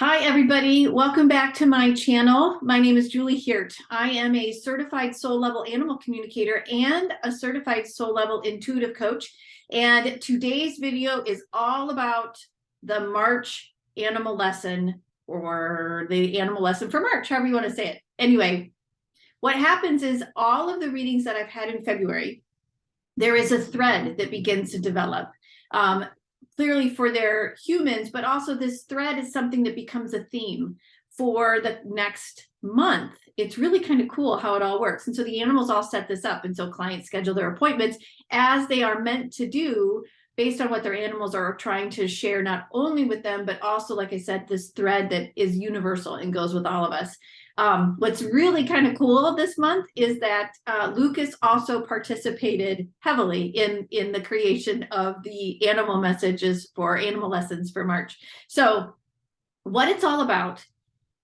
Hi, everybody. Welcome back to my channel. My name is Julie Hirt. I am a certified soul level animal communicator and a certified soul level intuitive coach. And today's video is all about the March animal lesson, or the animal lesson for March, however you want to say it. Anyway, what happens is all of the readings that I've had in February, there is a thread that begins to develop. Clearly for their humans, but also this thread is something that becomes a theme for the next month. It's really kind of cool how it all works. And so the animals all set this up. And so clients schedule their appointments as they are meant to do based on what their animals are trying to share, not only with them, but also, like I said, this thread that is universal and goes with all of us. What's really kind of cool this month is that Lukas also participated heavily in the creation of the animal messages for animal lessons for March. So what it's all about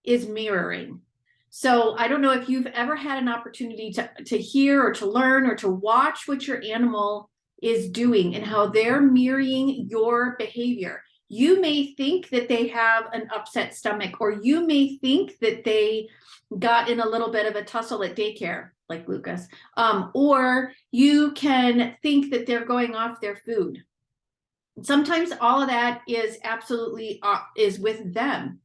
is mirroring. So I don't know if you've ever had an opportunity to hear or to learn or to watch what your animal is doing and how they're mirroring your behavior. You may think that they have an upset stomach, or you may think that they got in a little bit of a tussle at daycare, like Lukas, or you can think that they're going off their food. Sometimes all of that is absolutely is with them.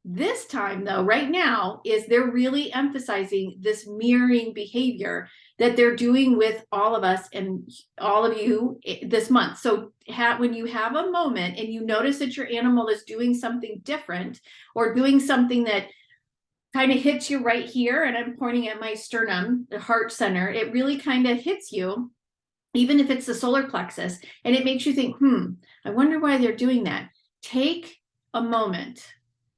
This time, though, right now, is they're really emphasizing this mirroring behavior that they're doing with all of us and all of you this month. So when you have a moment and you notice that your animal is doing something different or doing something that kind of hits you right here, and I'm pointing at my sternum, the heart center, it really kind of hits you, even if it's the solar plexus, and it makes you think, I wonder why they're doing that. Take a moment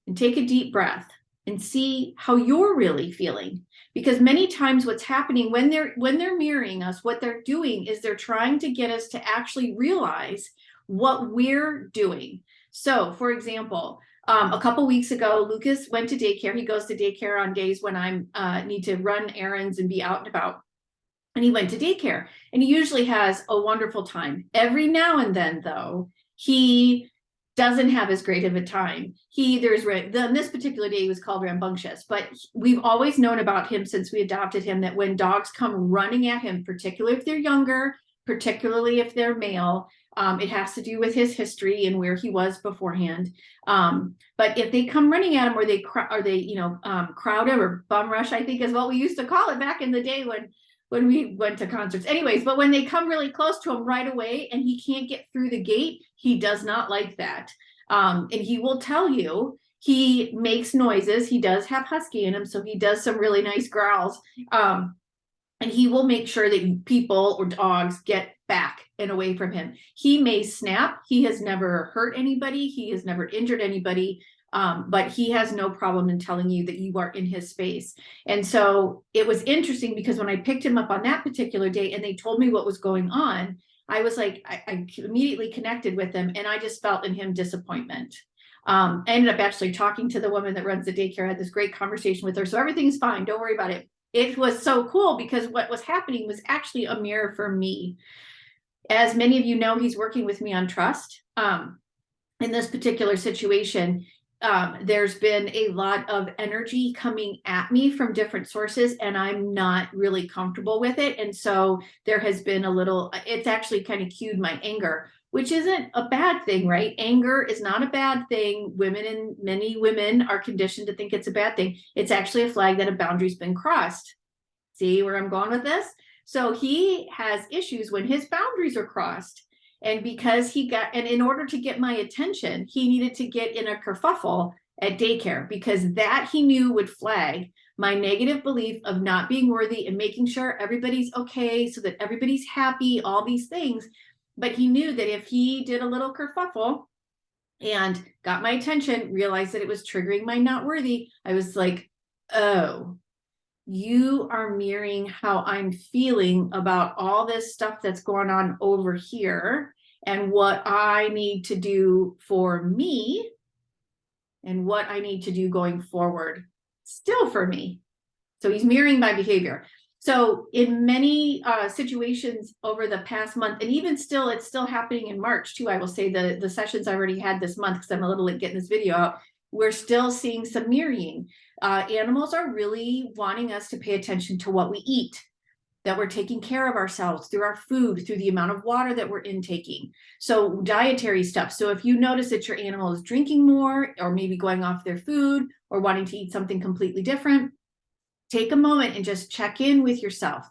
and take a deep breath and see how you're really feeling. Because many times what's happening when they're mirroring us, what they're doing is they're trying to get us to actually realize what we're doing. So, for example, a couple weeks ago, Lukas went to daycare. He goes to daycare on days when I need to run errands and be out and about. And he went to daycare, and he usually has a wonderful time. Every now and then, though, he doesn't have as great of a time. On this particular day, he was called rambunctious, but we've always known about him since we adopted him that when dogs come running at him, particularly if they're younger, particularly if they're male, it has to do with his history and where he was beforehand. But if they come running at him, or they crowd him, or bum rush, I think is what we used to call it back in the day when we went to concerts. Anyways, but when they come really close to him right away and he can't get through the gate, he does not like that. And he will tell you, he makes noises. He does have husky in him, so he does some really nice growls. And he will make sure that people or dogs get back and away from him. He may snap. He has never hurt anybody. He has never injured anybody. But he has no problem in telling you that you are in his space. And so it was interesting because when I picked him up on that particular day and they told me what was going on, I was like, I immediately connected with him, and I just felt in him disappointment. I ended up actually talking to the woman that runs the daycare, had this great conversation with her. So everything's fine. Don't worry about it. It was so cool because what was happening was actually a mirror for me. As many of you know, he's working with me on trust. In this particular situation, there's been a lot of energy coming at me from different sources, and I'm not really comfortable with it. And so there has been it's actually kind of cued my anger, which isn't a bad thing, right? Anger is not a bad thing. Many women are conditioned to think it's a bad thing. It's actually a flag that a boundary's been crossed. See where I'm going with this? So he has issues when his boundaries are crossed. And because in order to get my attention, he needed to get in a kerfuffle at daycare, because that he knew would flag my negative belief of not being worthy and making sure everybody's okay so that everybody's happy, all these things. But he knew that if he did a little kerfuffle and got my attention, realized that it was triggering my not worthy, I was like, oh, you are mirroring how I'm feeling about all this stuff that's going on over here, and what I need to do for me and what I need to do going forward still for me. So he's mirroring my behavior. So in many situations over the past month, and even still, it's still happening in March too, I will say the sessions I already had this month, because I'm a little late getting this video out, we're still seeing some mirroring. Animals are really wanting us to pay attention to what we eat, that we're taking care of ourselves through our food, through the amount of water that we're intaking. So dietary stuff. So if you notice that your animal is drinking more, or maybe going off their food, or wanting to eat something completely different, take a moment and just check in with yourself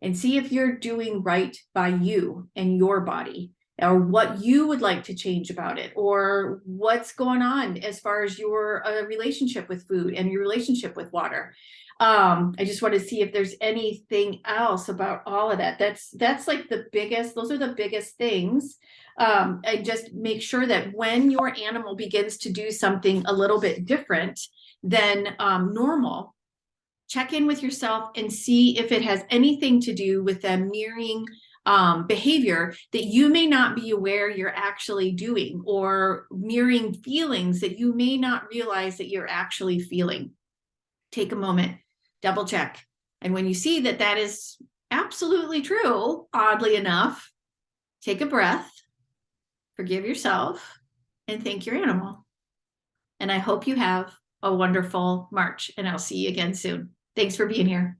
and see if you're doing right by you and your body, or what you would like to change about it, or what's going on as far as your relationship with food and your relationship with water. I just want to see if there's anything else about all of that. That's like the biggest, those are the biggest things. And just make sure that when your animal begins to do something a little bit different than normal, check in with yourself and see if it has anything to do with them mirroring behavior that you may not be aware you're actually doing, or mirroring feelings that you may not realize that you're actually feeling. Take a moment, double check. And when you see that that is absolutely true, oddly enough, take a breath, forgive yourself, and thank your animal. And I hope you have a wonderful March, and I'll see you again soon. Thanks for being here.